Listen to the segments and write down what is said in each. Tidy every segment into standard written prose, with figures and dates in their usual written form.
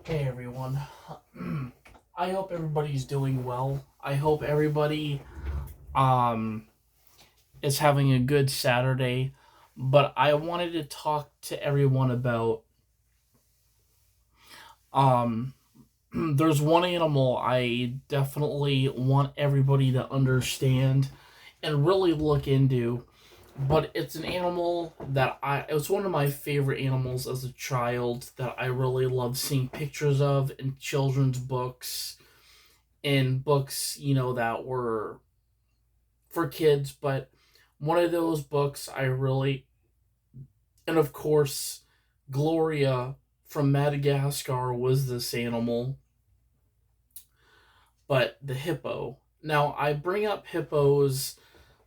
Hey everyone. I hope everybody's doing well. I hope everybody um is having a good Saturday. But I wanted to talk to everyone about um there's one animal I definitely want everybody to understand and really look into. But it's an animal that it was one of my favorite animals as a child that I really loved seeing pictures of in children's books, in books, that were for kids. But one of those books I really, and of course, Gloria from Madagascar was this animal, but the hippo. Now, I bring up hippos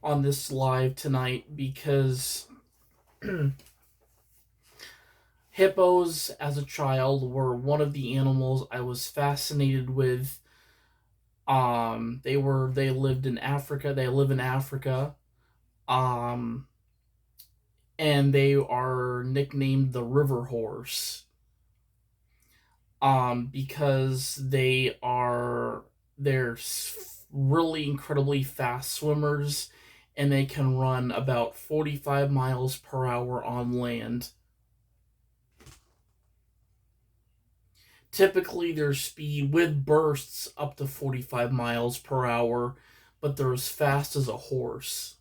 on this live tonight because hippos as a child were one of the animals I was fascinated with. They lived in Africa. They live in Africa. Um, and they are nicknamed the river horse, because they're really incredibly fast swimmers, and they can run about 45 miles per hour on land. Typically their speed with bursts up to 45 miles per hour, but they're as fast as a horse.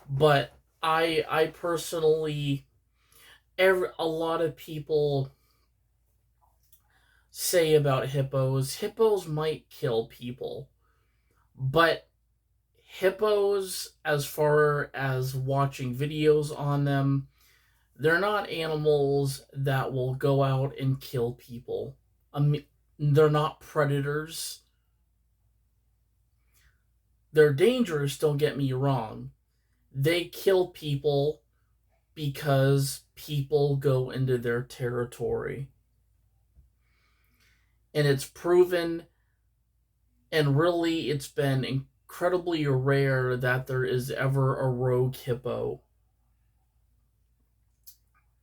But I personally, a lot of people say about hippos might kill people, but hippos, as far as watching videos on them, they're not animals that will go out and kill people. They're not predators. They're dangerous, don't get me wrong. They kill people because people go into their territory. And it's proven, and really it's been incredibly rare that there is ever a rogue hippo.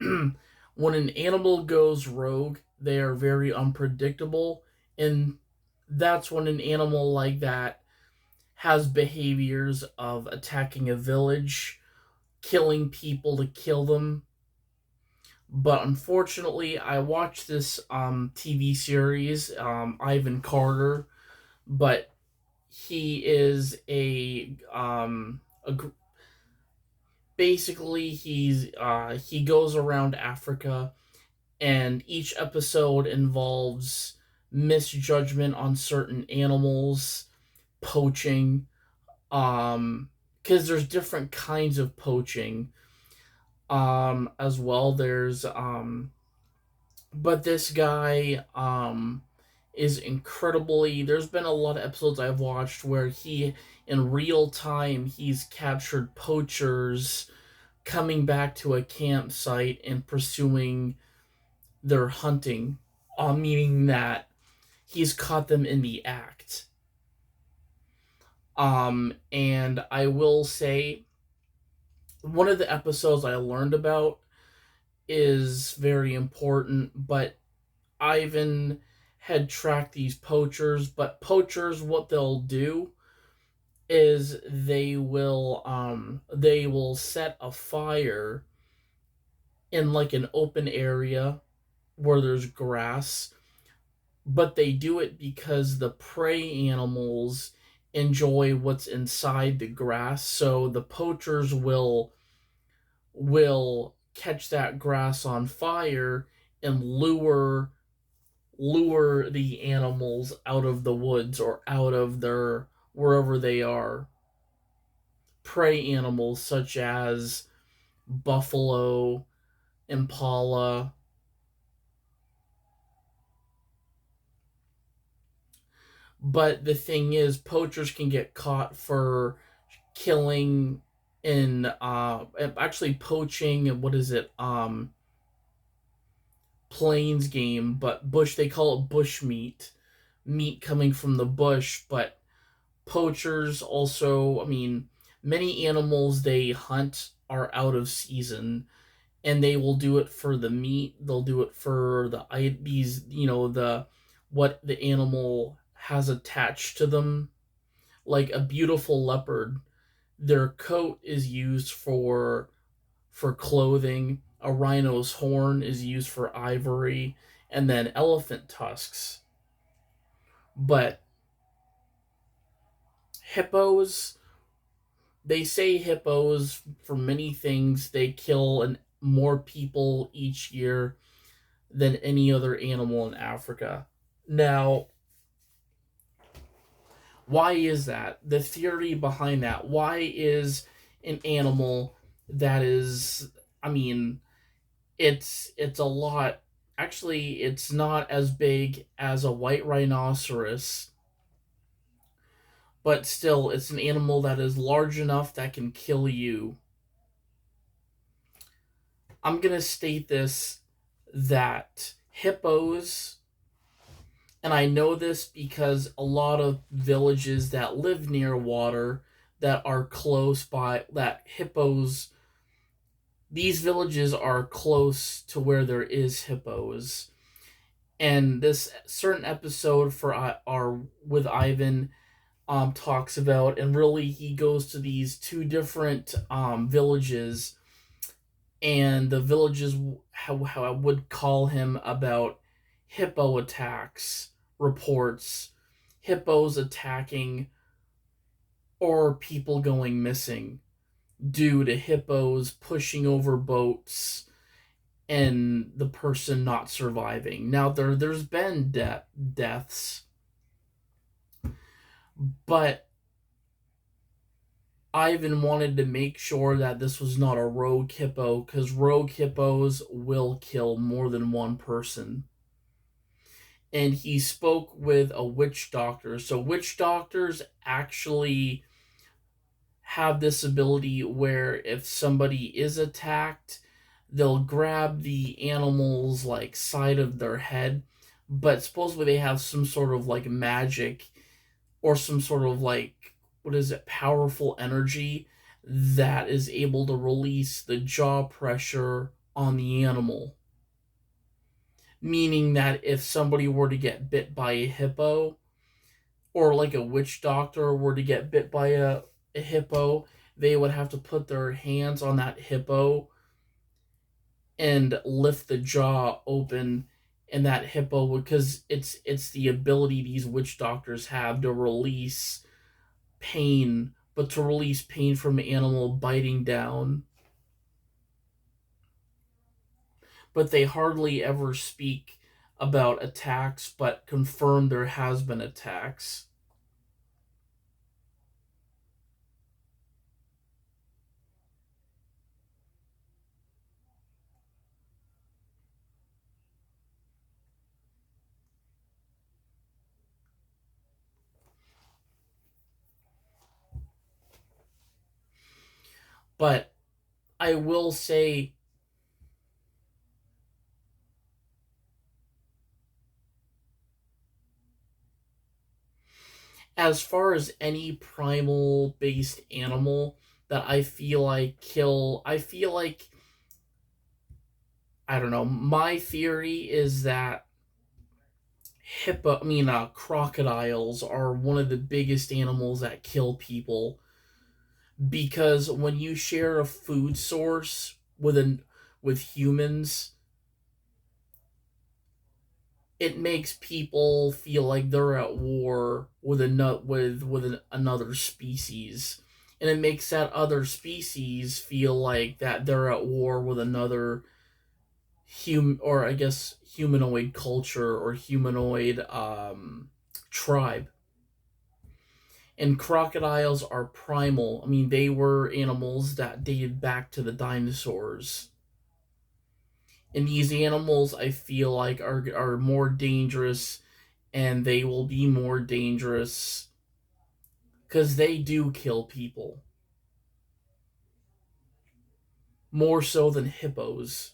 When an animal goes rogue, they are very unpredictable, and that's when an animal like that has behaviors of attacking a village, killing people to kill them. But unfortunately, I watched this TV series, Ivan Carter, but he is a basically he goes around Africa, and each episode involves misjudgment on certain animals, poaching, because there's different kinds of poaching, as well. But this guy, is incredibly. There's been a lot of episodes I've watched where in real time, he's captured poachers coming back to a campsite and pursuing their hunting, meaning that he's caught them in the act. And I will say, one of the episodes I learned about is very important, but Ivan had tracked these poachers, but poachers, what they'll do is they will set a fire in like an open area where there's grass, but they do it because the prey animals enjoy what's inside the grass. So the poachers will catch that grass on fire and lure the animals out of the woods or out of their wherever they are. Prey animals such as buffalo, impala. But the thing is, poachers can get caught for killing in actually poaching. What is it? Plains game, but bush. They call it bush meat coming from the bush. But poachers also, I mean, many animals they hunt are out of season, and they will do it for the meat. They'll do it for these, the what the animal has attached to them, like a beautiful leopard. Their coat is used for clothing. A rhino's horn is used for ivory, and then elephant tusks. But hippos, they say hippos for many things they kill more people each year than any other animal in Africa. Now, why is that? The theory behind that. Why is an animal that is, I mean, it's a lot. Actually, it's not as big as a white rhinoceros, but still, it's an animal that is large enough that can kill you. I'm going to state this that hippos, and I know this because a lot of villages that live near water that are close by, that hippos, these villages are close to where there is hippos. And this certain episode for our with Ivan talks about, and really he goes to these two different villages, and the villages how I would call him about hippo attacks reports, hippos attacking or people going missing due to hippos pushing over boats and the person not surviving. Now there's been deaths, but Ivan wanted to make sure that this was not a rogue hippo because rogue hippos will kill more than one person. And he spoke with a witch doctor. So witch doctors actually have this ability where if somebody is attacked, they'll grab the animal's like side of their head, but supposedly they have some sort of like magic or some sort of like, what is it, powerful energy that is able to release the jaw pressure on the animal. Meaning that if somebody were to get bit by a hippo, or like a witch doctor were to get bit by a hippo, they would have to put their hands on that hippo and lift the jaw open, and that hippo would, because it's the ability these witch doctors have to release pain, but to release pain from an animal biting down. But they hardly ever speak about attacks, but confirm there has been attacks. But I will say, as far as any primal based animal that I feel like kill, I feel like, I don't know, my theory is that crocodiles are one of the biggest animals that kill people, because when you share a food source with humans, it makes people feel like they're at war with another species, and it makes that other species feel like that they're at war with another or I guess humanoid culture or humanoid tribe. And crocodiles are primal. I mean, they were animals that dated back to the dinosaurs. And these animals, I feel like, are more dangerous, and they will be more dangerous because they do kill people. More so than hippos.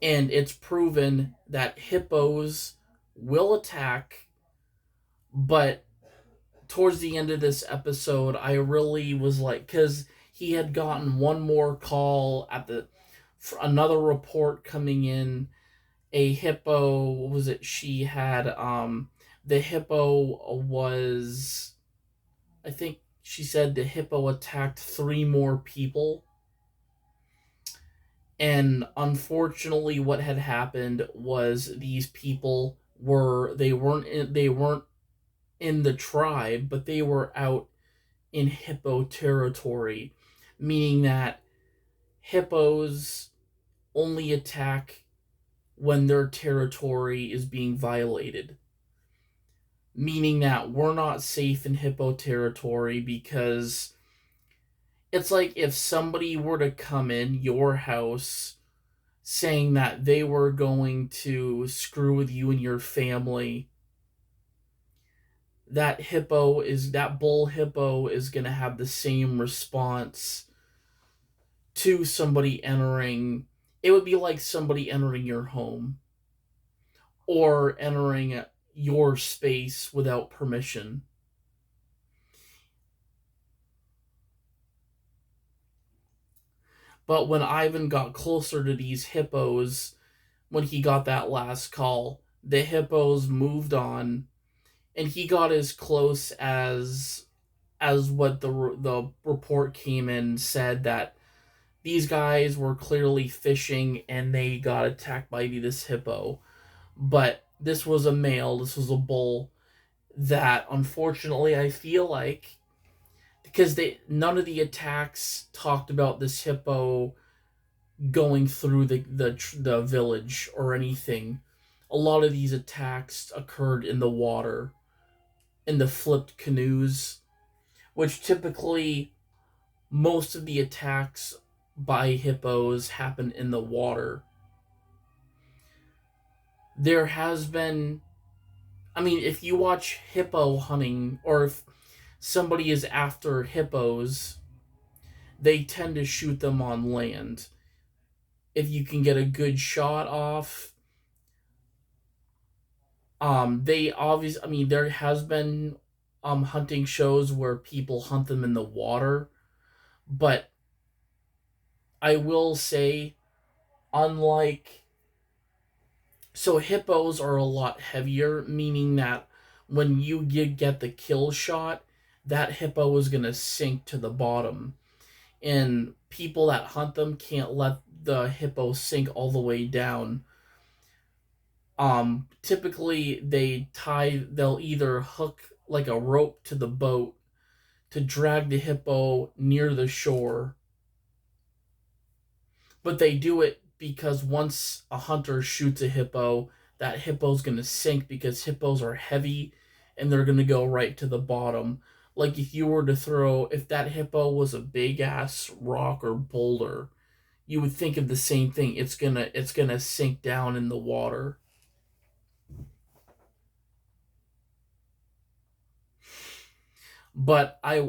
And it's proven that hippos will attack, but towards the end of this episode, I really was like, because he had gotten one more call at the for another report coming in. A hippo, what was it? She had the hippo was, I think she said the hippo attacked three more people. And unfortunately, what had happened was these people they weren't in the tribe, but they were out in hippo territory, meaning that hippos only attack when their territory is being violated. Meaning that we're not safe in hippo territory, because it's like if somebody were to come in your house saying that they were going to screw with you and your family, that bull hippo is going to have the same response to somebody entering. It would be like somebody entering your home or entering your space without permission. But when Ivan got closer to these hippos, when he got that last call, the hippos moved on, and he got as close as what the report came in said, that these guys were clearly fishing and they got attacked by this hippo. But this was a male, this was a bull, that unfortunately I feel like, because they none of the attacks talked about this hippo going through the village or anything. A lot of these attacks occurred in the water, in the flipped canoes, which typically most of the attacks by hippos happen in the water. There has been, I mean, if you watch hippo hunting, or if somebody is after hippos, they tend to shoot them on land. If you can get a good shot off, they obviously, I mean, there has been hunting shows where people hunt them in the water, but I will say, unlike, so hippos are a lot heavier, meaning that when you get the kill shot, that hippo is going to sink to the bottom. And people that hunt them can't let the hippo sink all the way down. Typically they'll either hook like a rope to the boat to drag the hippo near the shore, but they do it because once a hunter shoots a hippo, that hippo's going to sink, because hippos are heavy and they're going to go right to the bottom. Like if that hippo was a big ass rock or boulder, you would think of the same thing. It's gonna sink down in the water. But I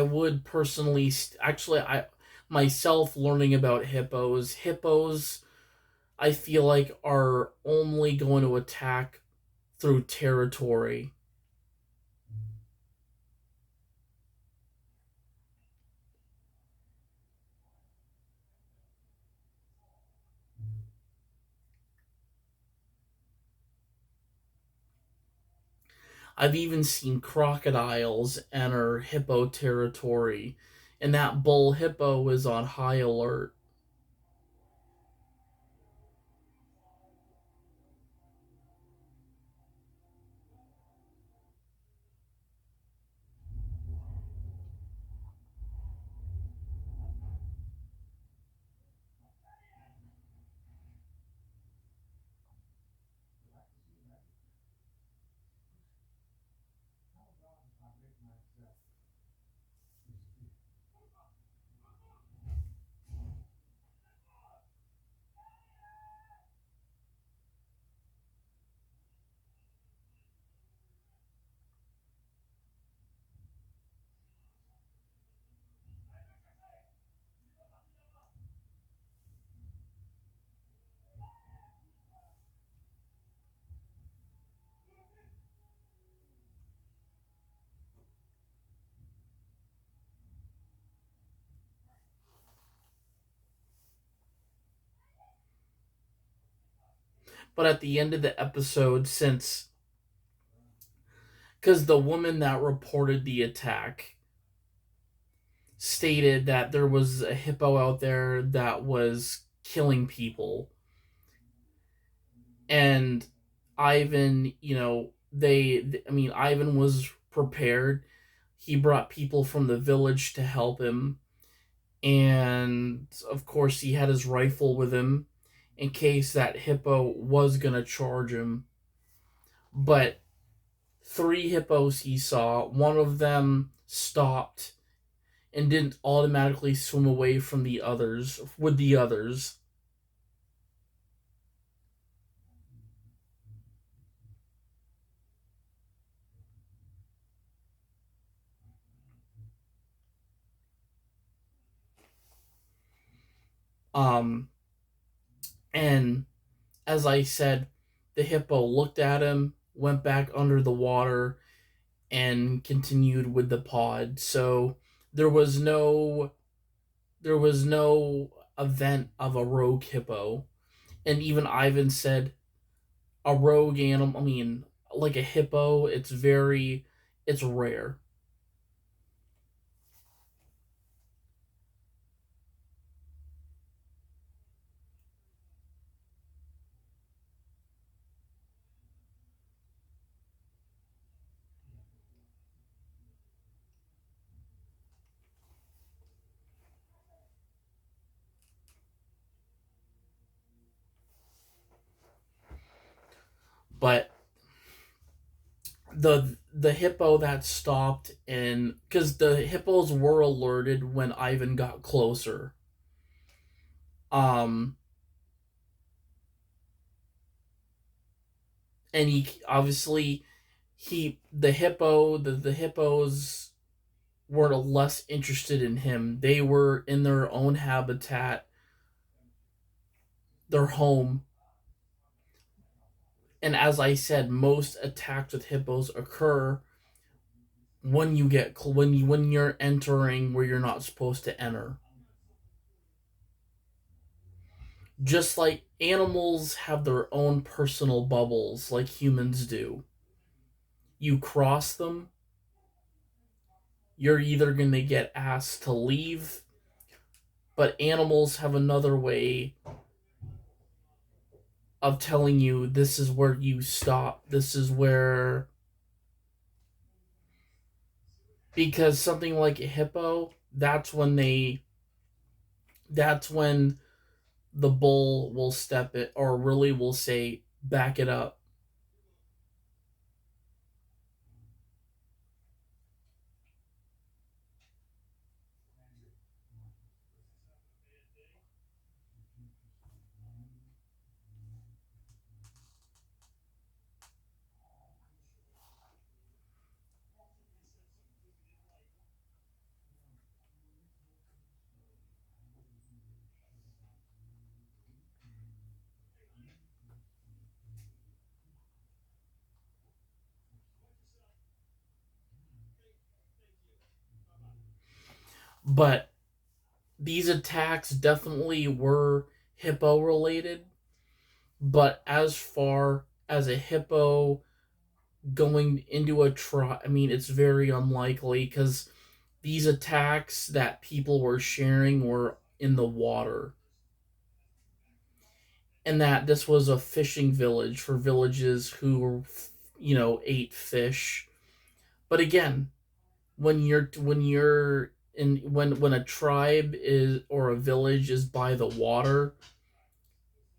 would personally, actually, I myself, learning about hippos, I feel like are only going to attack through territory. I've even seen crocodiles enter hippo territory, and that bull hippo is on high alert. But at the end of the episode, since because the woman that reported the attack stated that there was a hippo out there that was killing people, and Ivan, I mean, Ivan was prepared. He brought people from the village to help him, and of course, he had his rifle with him in case that hippo was gonna charge him. But three hippos he saw, one of them stopped and didn't automatically swim away from the others with the others. Um, and as I said, the hippo looked at him, went back under the water, and continued with the pod. So there was no there was no event of a rogue hippo. And even Ivan said a rogue animal, I mean, like a hippo, it's rare. But the hippo that stopped, and because the hippos were alerted when Ivan got closer. Um and he obviously he the hippos were less interested in him. They were in their own habitat, their home. And as I said, most attacks with hippos occur when you're entering where you're not supposed to enter. Just like animals have their own personal bubbles like humans do. You cross them, you're either going to get asked to leave, but animals have another way of telling you this is where you stop. This is where, because something like a hippo, that's when the bull will step it, or really will say back it up. But these attacks definitely were hippo related. But as far as a hippo going into a try. I mean, it's very unlikely because these attacks that people were sharing were in the water, and that this was a fishing village for villages who, ate fish. But again, when you're in when a tribe is or a village is by the water,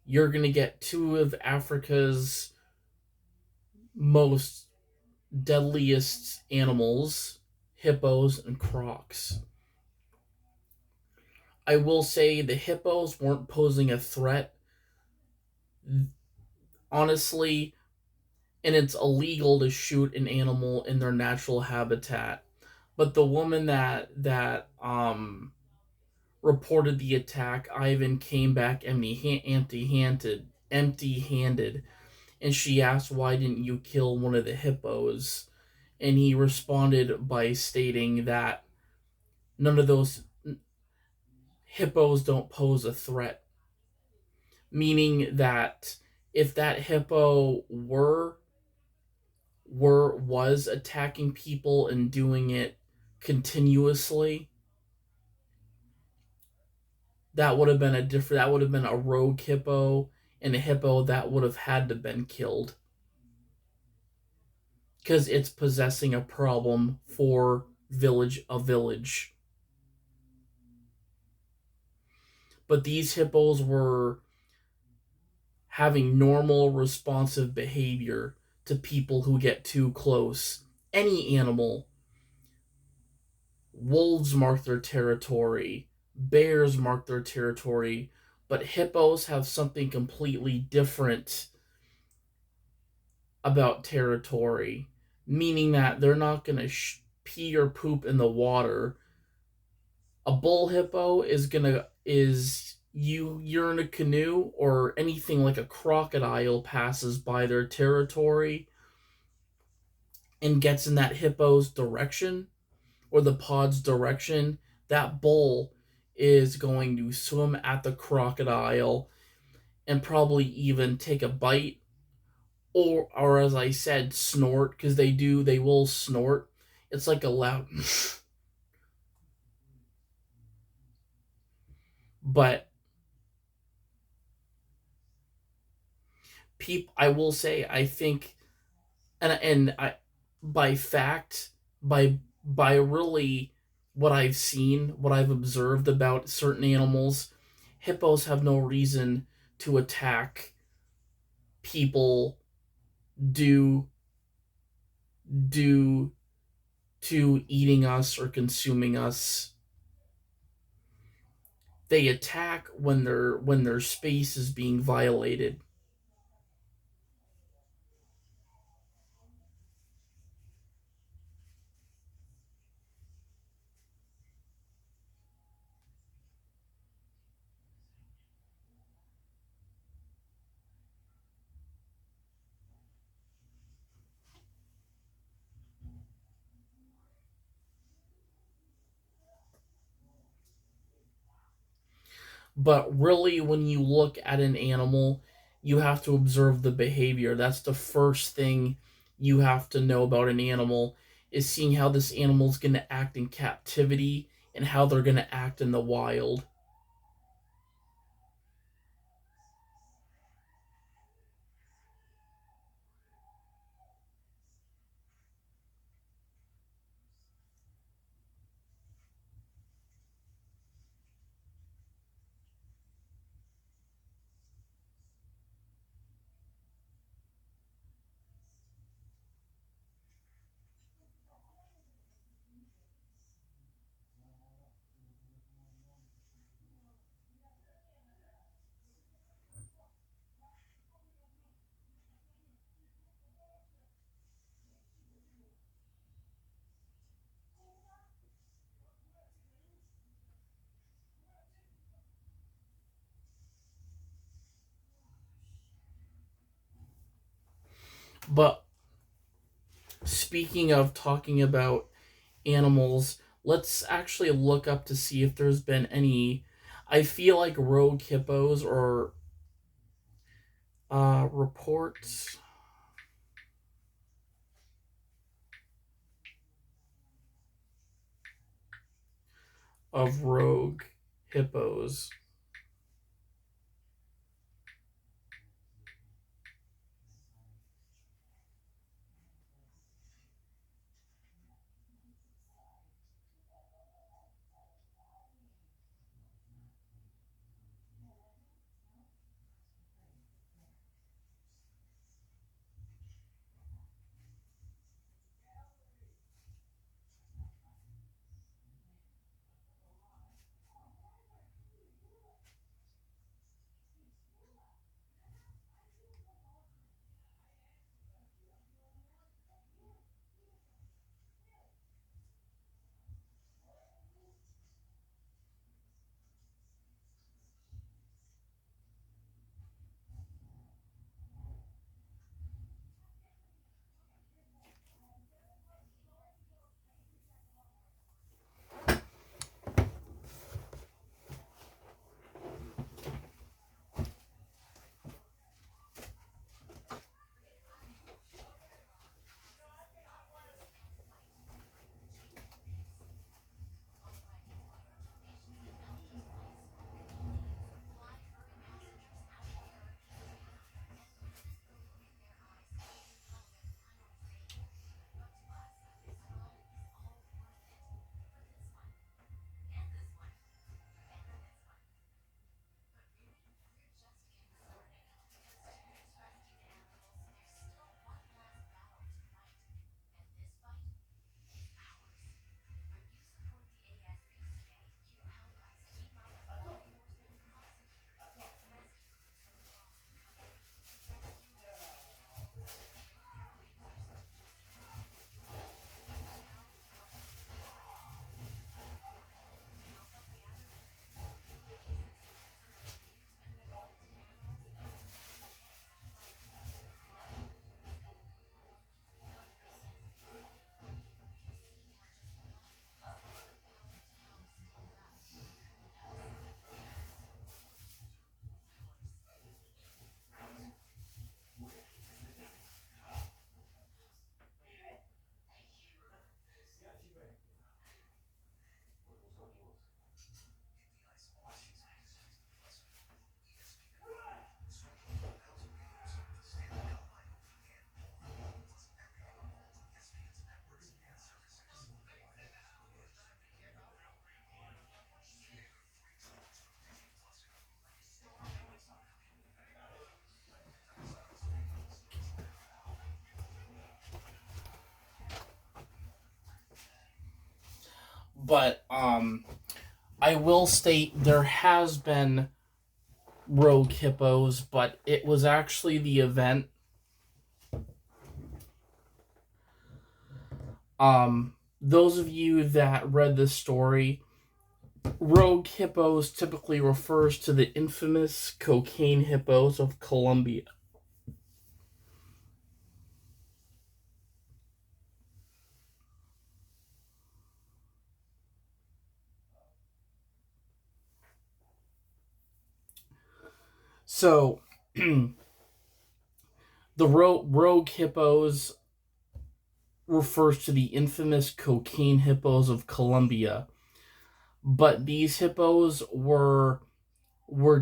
you're gonna get two of Africa's most deadliest animals, hippos and crocs. I will say the hippos weren't posing a threat, honestly, and it's illegal to shoot an animal in their natural habitat. But the woman that reported the attack, Ivan, came back empty-handed, and she asked, "Why didn't you kill one of the hippos?" And he responded by stating that none of those hippos don't pose a threat, meaning that if that hippo was attacking people and doing it continuously, that would have been a rogue hippo and a hippo that would have had to been killed because it's possessing a problem for a village. But these hippos were having normal responsive behavior to people who get too close. Any animal, wolves mark their territory, bears mark their territory, but hippos have something completely different about territory, meaning that they're not going to pee or poop in the water. A bull hippo is going to is you're in a canoe or anything like a crocodile passes by their territory and gets in that hippo's direction or the pod's direction, that bull is going to swim at the crocodile and probably even take a bite or as I said, snort, because they will snort. It's like a loud but I will say I think and I by fact by really what I've seen, what I've observed about certain animals, hippos have no reason to attack people due due to eating us or consuming us. They attack when their space is being violated. But really, when you look at an animal, you have to observe the behavior. That's the first thing you have to know about an animal, is seeing how this animal's going to act in captivity and how they're going to act in the wild. But speaking of talking about animals, let's actually look up to see if there's been any. I feel like rogue hippos or reports. of rogue hippos. But I will state there has been rogue hippos, but it was actually the event. Those of you that read this story, rogue hippos typically refers to the infamous cocaine hippos of Colombia. So, the rogue hippos refers to the infamous cocaine hippos of Colombia. But these hippos were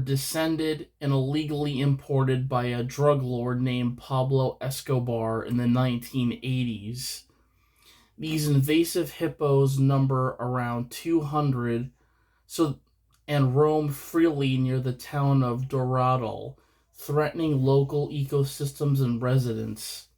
descended and illegally imported by a drug lord named Pablo Escobar in the 1980s. These invasive hippos number around 200, so and roam freely near the town of Dorado, threatening local ecosystems and residents.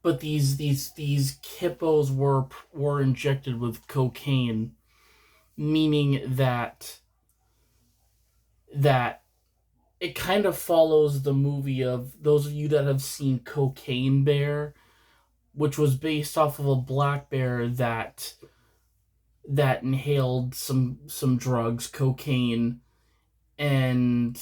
but these hippos were injected with cocaine, meaning that it kind of follows the movie of those of you that have seen Cocaine Bear, which was based off of a black bear that inhaled some drugs, cocaine, and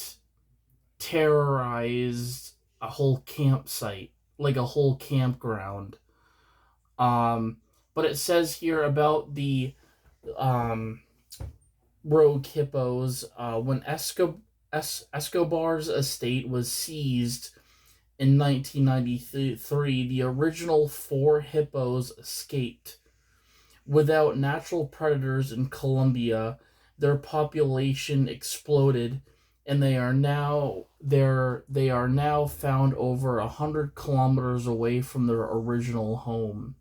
terrorized a whole campsite, like a whole campground. Um, but it says here about the um, rogue hippos when Escobar's estate was seized in 1993. The original four hippos escaped. Without natural predators in Colombia, their population exploded, and they are now found over 100 kilometers away from their original home.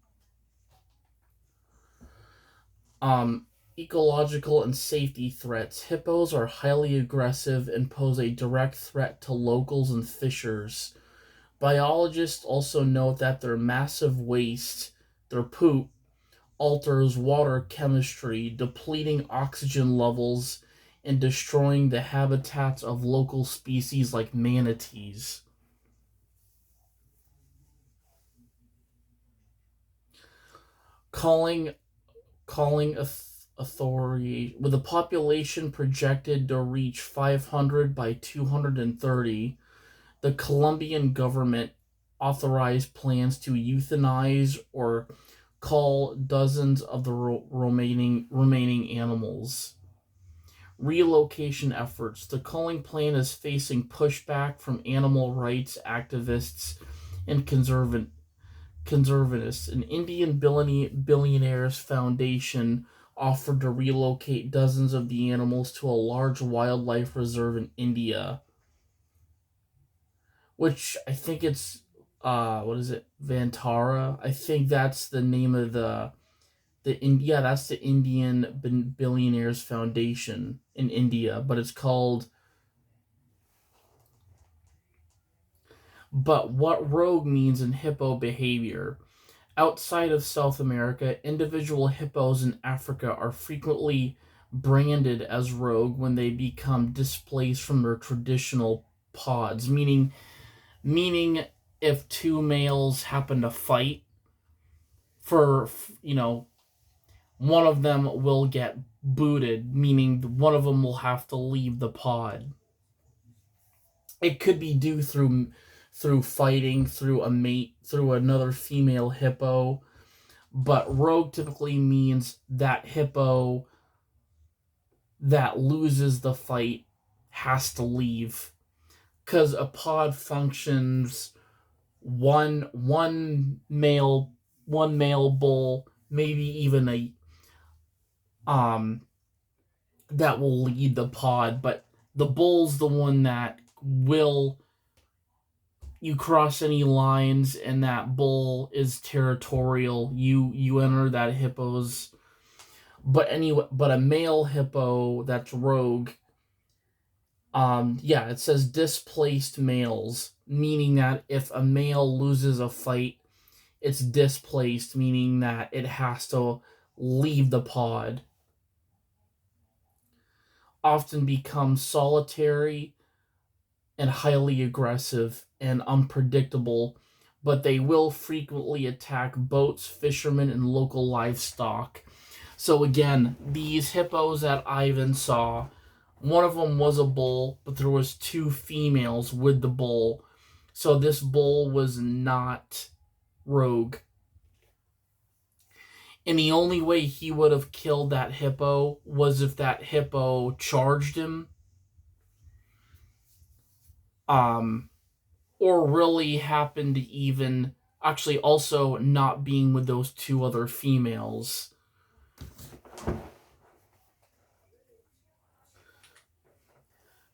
Um, Ecological and safety threats. Hippos are highly aggressive and pose a direct threat to locals and fishers. Biologists also note that their massive waste, their poop, alters water chemistry, depleting oxygen levels and destroying the habitats of local species like manatees. Calling calling authority with a population projected to reach 500 by 230, the Colombian government authorized plans to euthanize or cull dozens of the remaining animals. Relocation efforts. The culling plan is facing pushback from animal rights activists and conservatists. An Indian billionaires foundation offered to relocate dozens of the animals to a large wildlife reserve in India, which I think it's what is it, Vantara? I think that's the name of that's the Indian billionaires foundation in India, but it's called. But what rogue means in hippo behavior. Outside of South America, individual hippos in Africa are frequently branded as rogue when they become displaced from their traditional pods, meaning if two males happen to fight for, one of them will get booted, meaning one of them will have to leave the pod. It could be due through fighting, through a mate, through another female hippo, but rogue typically means that hippo that loses the fight has to leave, because a pod functions one male bull, maybe even a that will lead the pod, but the bull's the one that will, you cross any lines and that bull is territorial, you enter that hippo's. But a male hippo that's rogue, yeah, it says displaced males, meaning that if a male loses a fight, it's displaced, meaning that it has to leave the pod. Often becomes solitary and highly aggressive and unpredictable, but they will frequently attack boats, fishermen, and local livestock. So again, these hippos that Ivan saw, one of them was a bull, but there was two females with the bull. So this bull was not rogue. And the only way he would have killed that hippo was if that hippo charged him. Or really happened to even actually also not being with those two other females.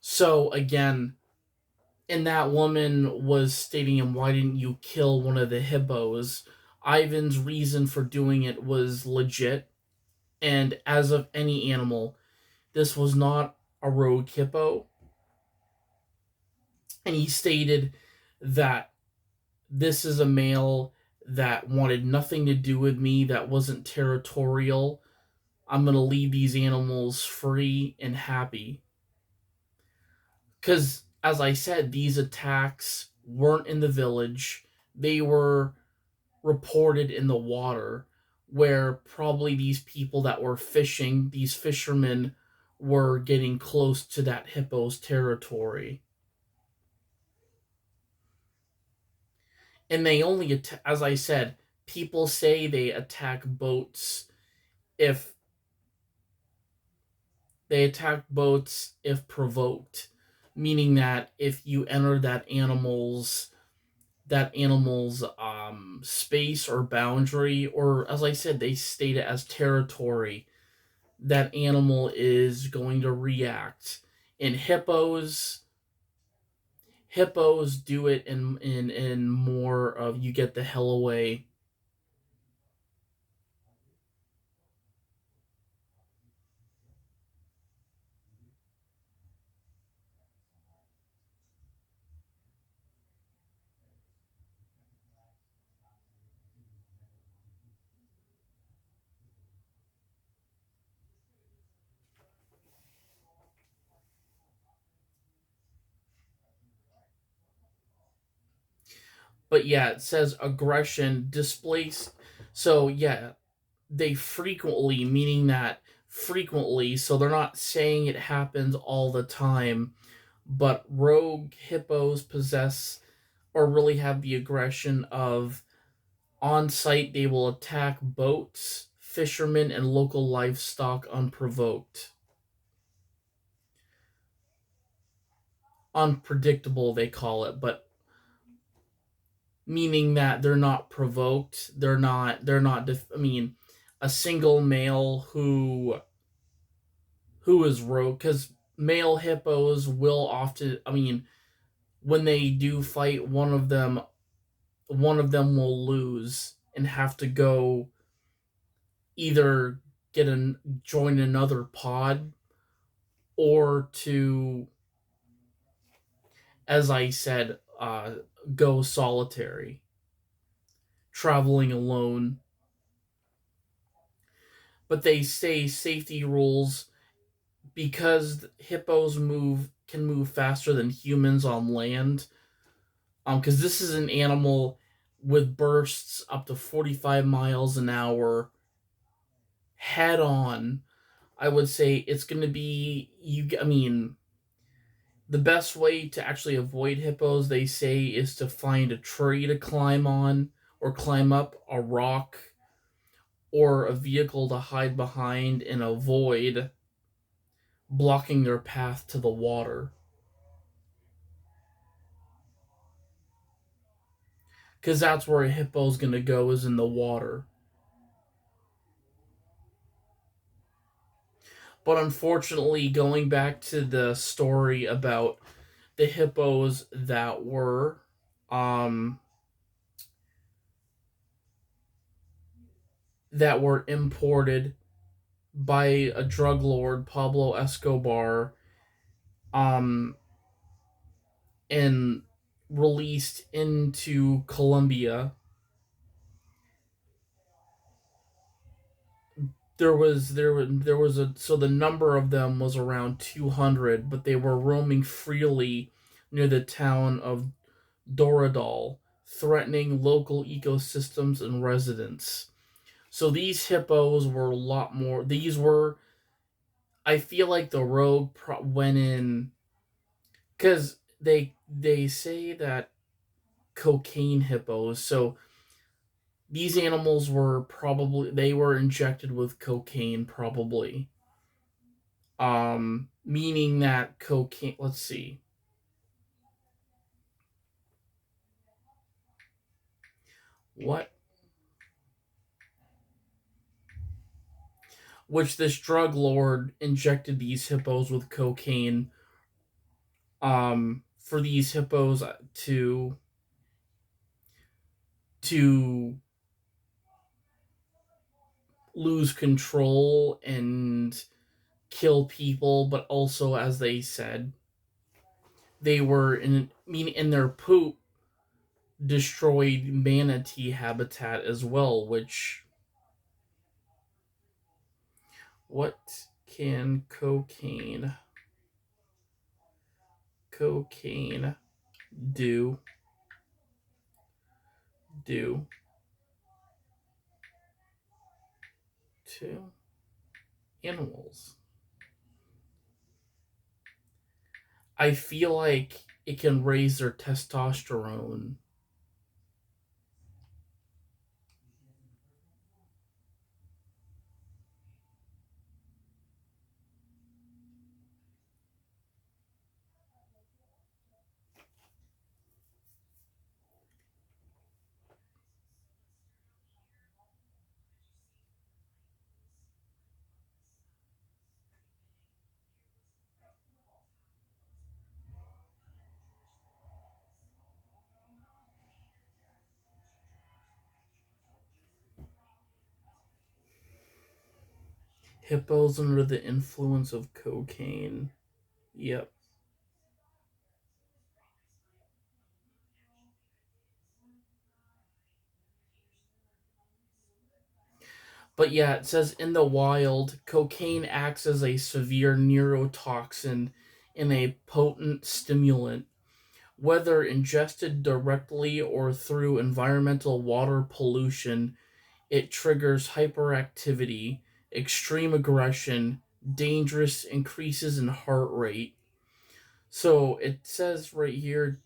So again, and that woman was stating him, why didn't you kill one of the hippos? Ivan's reason for doing it was legit, and as of any animal, this was not a rogue hippo. And he stated that this is a male that wanted nothing to do with me, that wasn't territorial. I'm going to leave these animals free and happy. Because, as I said, these attacks weren't in the village, they were reported in the water, where probably these people that were fishing, these fishermen, were getting close to that hippo's territory. And they only, as I said, people say they attack boats if provoked, meaning that if you enter that animal's space or boundary, or as I said, they state it as territory, that animal is going to react. And hippos do it in more of you get the hell away. But yeah, it says aggression displace. So yeah, they frequently, meaning that frequently, so they're not saying it happens all the time, but rogue hippos possess or really have the aggression of on site they will attack boats, fishermen, and local livestock unprovoked. Unpredictable, they call it, but meaning that they're not provoked. I mean, a single male who is rogue, because male hippos will often, I mean, when they do fight, one of them will lose and have to go either join another pod, or to, as I said, go solitary, traveling alone. But they say safety rules, because hippos can move faster than humans on land. Because this is an animal with bursts up to 45 miles an hour, head on. I would say it's going to be you. I mean, the best way to actually avoid hippos, they say, is to find a tree to climb on, or climb up a rock, or a vehicle to hide behind and avoid blocking their path to the water. Because that's where a hippo's going to go, is in the water. But unfortunately, going back to the story about the hippos um that were imported by a drug lord, Pablo Escobar, um and released into Colombia. There was a so the number of them was around 200, but they were roaming freely near the town of Doradal, threatening local ecosystems and residents. So these hippos were a lot more. These were, I feel like the rogue went in, because they say that cocaine hippos. So these animals were probably, they were injected with cocaine, probably. Meaning that cocaine. Let's see. What? Which this drug lord injected these hippos with cocaine. For these hippos to lose control and kill people, but also, as they said, they were in their poop. destroyed manatee habitat as well, which what can cocaine do do to animals? I feel like it can raise their testosterone. Hippos under the influence of cocaine. Yep. But yeah, it says in the wild, cocaine acts as a severe neurotoxin and a potent stimulant. Whether ingested directly or through environmental water pollution, it triggers hyperactivity, extreme aggression, dangerous increases in heart rate. So it says right here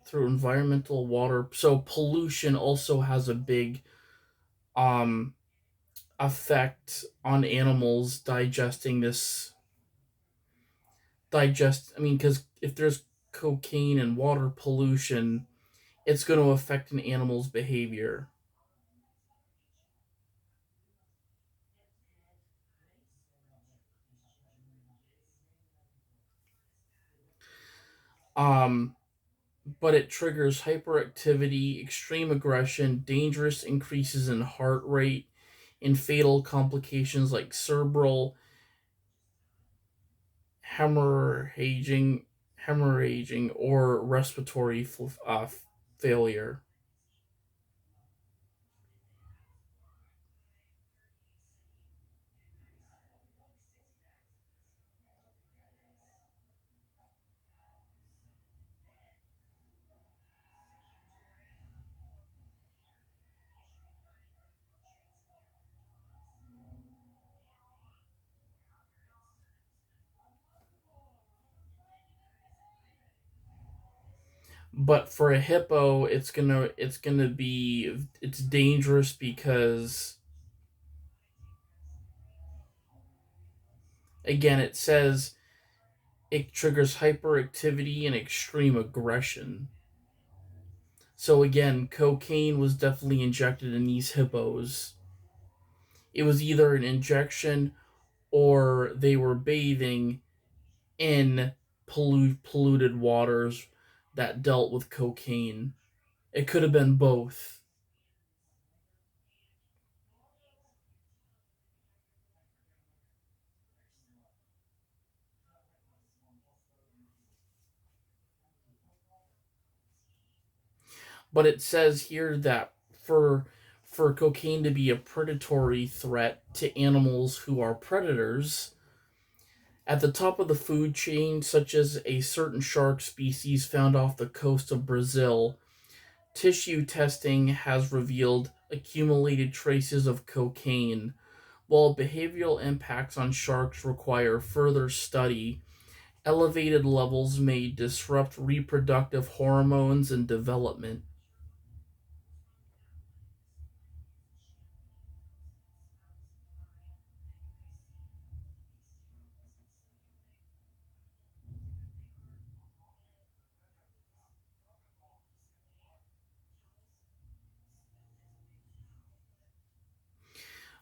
through environmental water. So pollution also has a big um effect on animals digesting this digest I mean cuz if there's cocaine and water pollution, it's going to affect an animal's behavior. Um but it triggers hyperactivity, extreme aggression, dangerous increases in heart rate, and fatal complications like cerebral hemorrhaging, hemorrhaging or respiratory failure. But for a hippo, it's dangerous because again it says it triggers hyperactivity and extreme aggression. So again, cocaine was definitely injected in these hippos. It was either an injection or they were bathing in polluted waters that dealt with cocaine. It could have been both. But it says here that for cocaine to be a predatory threat to animals who are predators, at the top of the food chain, such as a certain shark species found off the coast of Brazil, tissue testing has revealed accumulated traces of cocaine. While behavioral impacts on sharks require further study, elevated levels may disrupt reproductive hormones and development.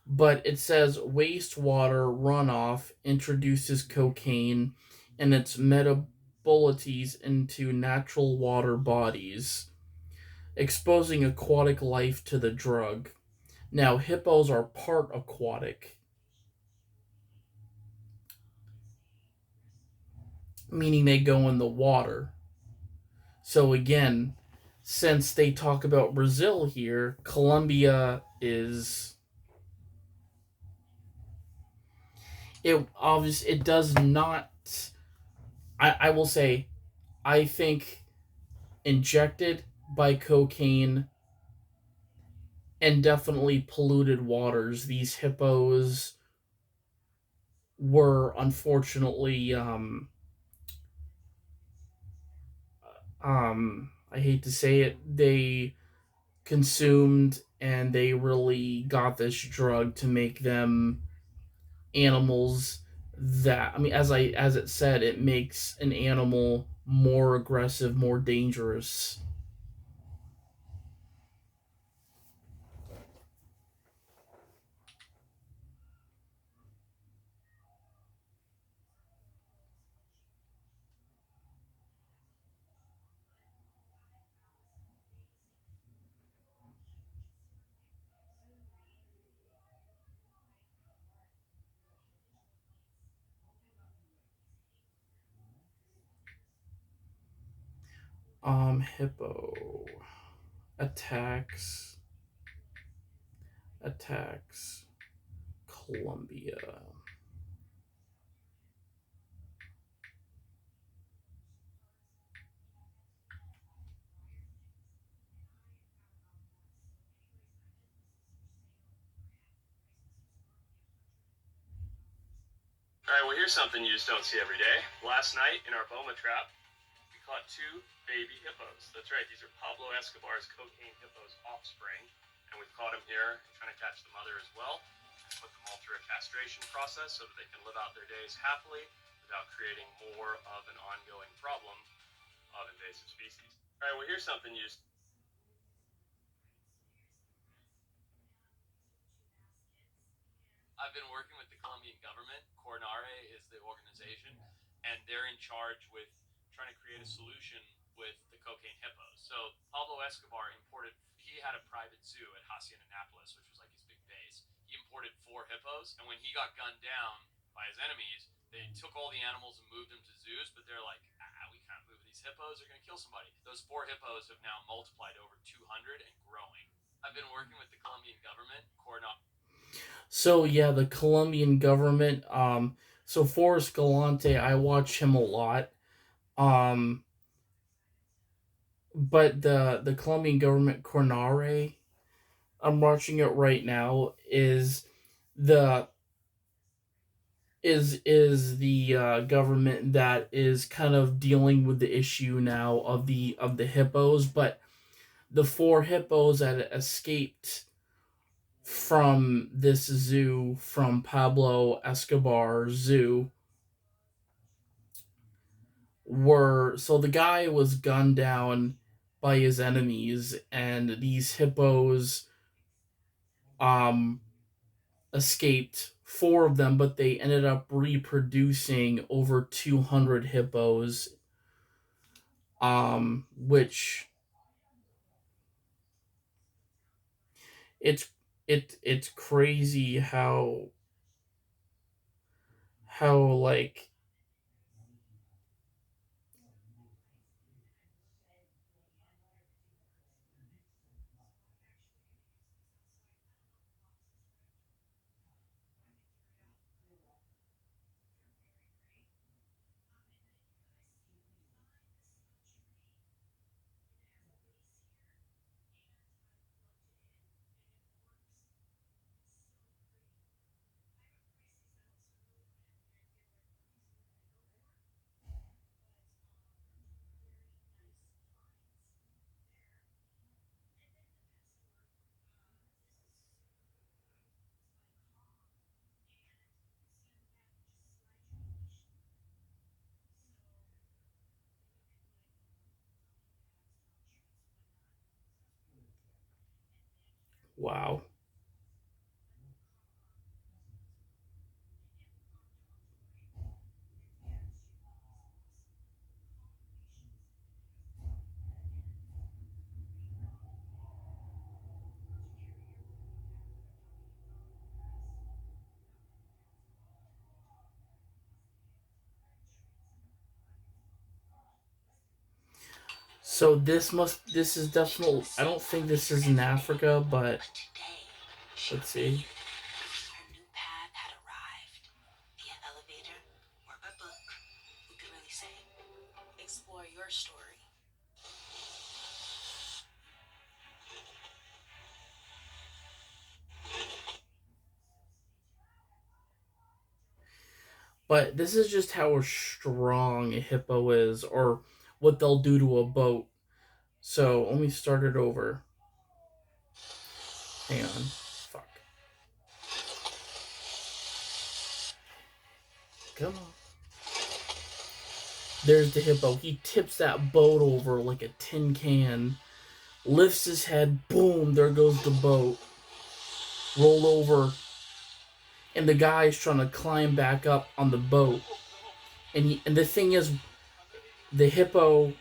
But it says wastewater runoff introduces cocaine and its metabolites into natural water bodies, exposing aquatic life to the drug. Now, hippos are part aquatic, meaning they go in the water. So again, since they talk about Brazil here, Colombia is it obvious it does not I will say I think injected by cocaine and definitely polluted waters, these hippos were unfortunately I hate to say it, they consumed and they really got this drug to make them animals that I mean as it said, it makes an animal more aggressive, more dangerous. Hippo attacks attacks Colombia. All right, well, here's something you just don't see every day. Last night in our Boma trap, we caught two baby hippos. That's right, these are Pablo Escobar's cocaine hippos offspring, and we've caught them here trying to catch the mother as well. Put them all through a castration process so that they can live out their days happily without creating more of an ongoing problem of invasive species. All right, well, here's something you just I've been working with the Colombian government. Coronare is the organization, and they're in charge with trying to create a solution with the cocaine hippos. So Pablo Escobar imported. He had a private zoo at Hacienda Annapolis, which was like his big base. He imported four hippos, and when he got gunned down by his enemies, they took all the animals and moved them to zoos. But they're like, we can't move these hippos. They're going to kill somebody. Those four hippos have now multiplied over 200 and growing. I've been working with the Colombian government, Coronado. So yeah, the Colombian government. So Forrest Galante, I watch him a lot. Um, but the Colombian government Coronare, I'm watching it right now. The Is the government that is kind of dealing with the issue now of the hippos, but the four hippos that escaped from this zoo from Pablo Escobar zoo were so the guy was gunned down by his enemies and these hippos um escaped four of them, but they ended up reproducing over 200 hippos, which it's it's crazy how like wow. So this is definitely, I don't think this is in Africa, but let's see. Her new path had arrived via elevator or by book. Who could really say? Explore your story. But this is just how strong a hippo is, or what they'll do to a boat. So let me start it over. Hang on. Fuck. Come on. There's the hippo. He tips that boat over like a tin can, lifts his head, boom, there goes the boat. Roll over, and the guy's trying to climb back up on the boat. And the thing is, the hippo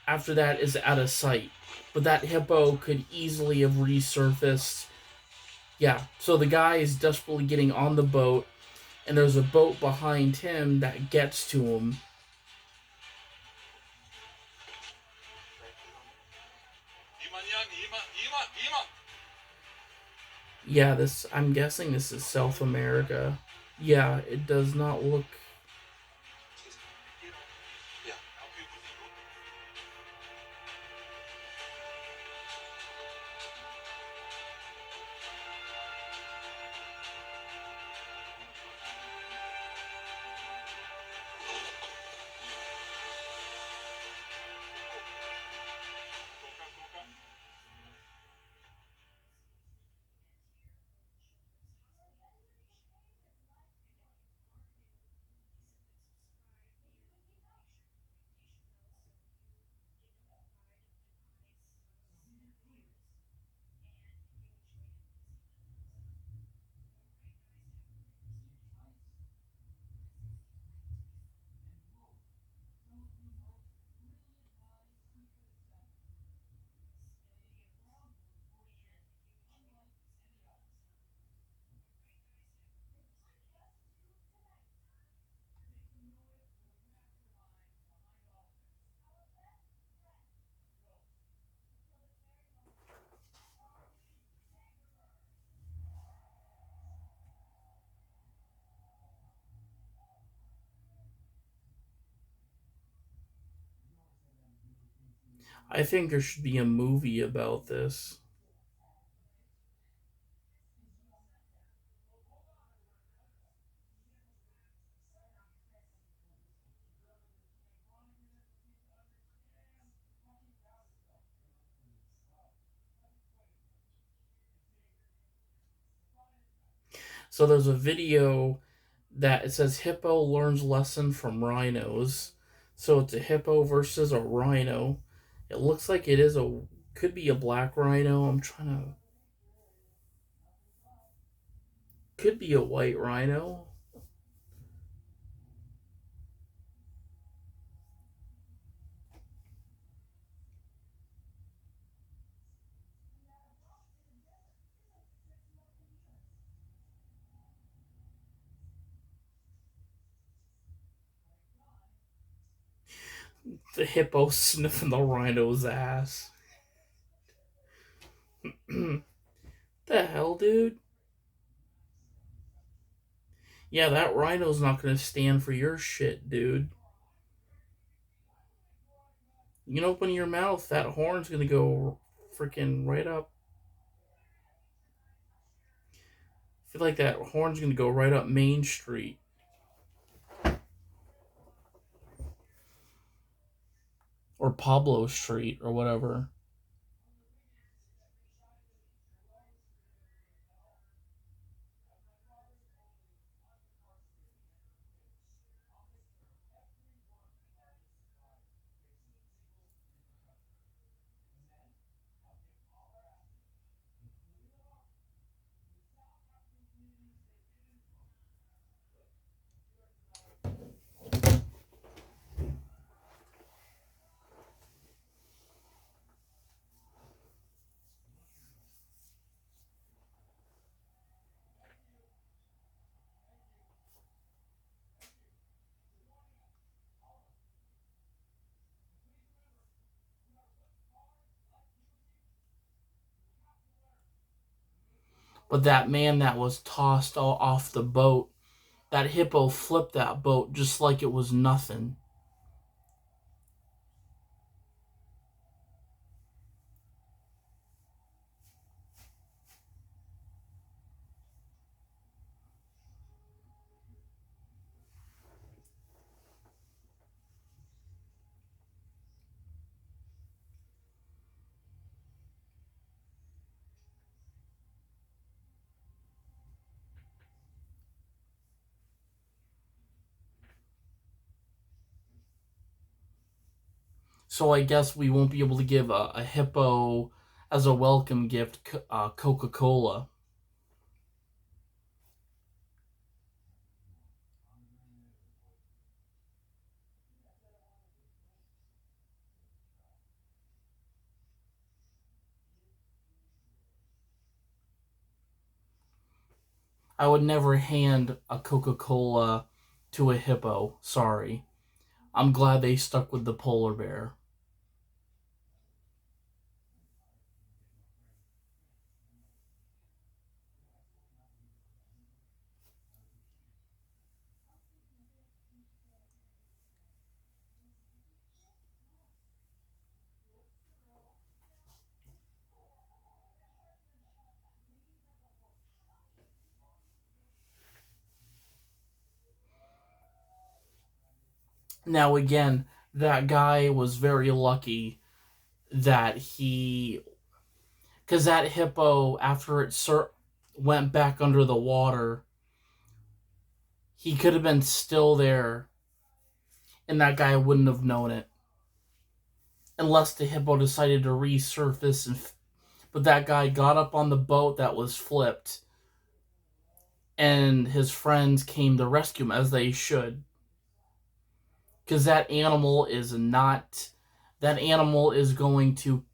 after that is out of sight. But that hippo could easily have resurfaced. Yeah, so the guy is desperately getting on the boat, and there's a boat behind him that gets to him. Yeah, this, I'm guessing this is South America. Yeah, it does not look. I think there should be a movie about this. So there's a video that it says hippo learns lesson from rhinos. So it's a hippo versus a rhino. It looks like it is a, could be a black rhino. I'm trying to, could be a white rhino. The hippo sniffing the rhino's ass. The hell, dude? Yeah, that rhino's not gonna stand for your shit, dude. You can open your mouth, that horn's gonna go freaking right up. I feel like that horn's gonna go right up Main Street. Or Pablo Street, or whatever. But that man that was tossed off the boat, that hippo flipped that boat just like it was nothing. So I guess we won't be able to give a hippo as a welcome gift Coca-Cola. I would never hand a Coca-Cola to a hippo. Sorry. I'm glad they stuck with the polar bear. Now, again, that guy was very lucky that he. Because that hippo, after it went back under the water, he could have been still there, and that guy wouldn't have known it. Unless the hippo decided to resurface. But that guy got up on the boat that was flipped, and his friends came to rescue him, as they should. Because that animal is not. That animal is going to.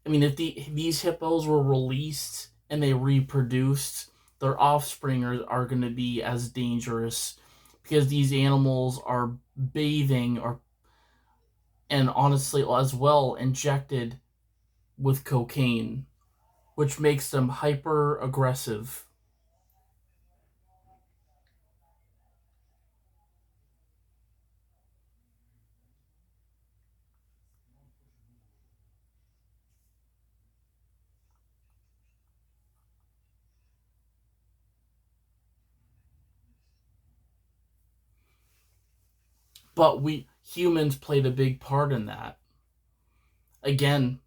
I mean, if these hippos were released and they reproduced, their offspring are going to be as dangerous, because these animals are bathing and honestly as well injected with cocaine, which makes them hyper aggressive. But we humans played a big part in that. Again,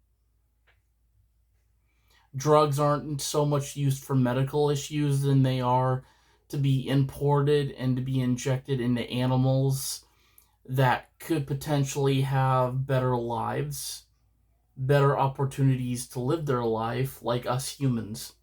drugs aren't so much used for medical issues than they are to be imported and to be injected into animals that could potentially have better lives, better opportunities to live their life like us humans.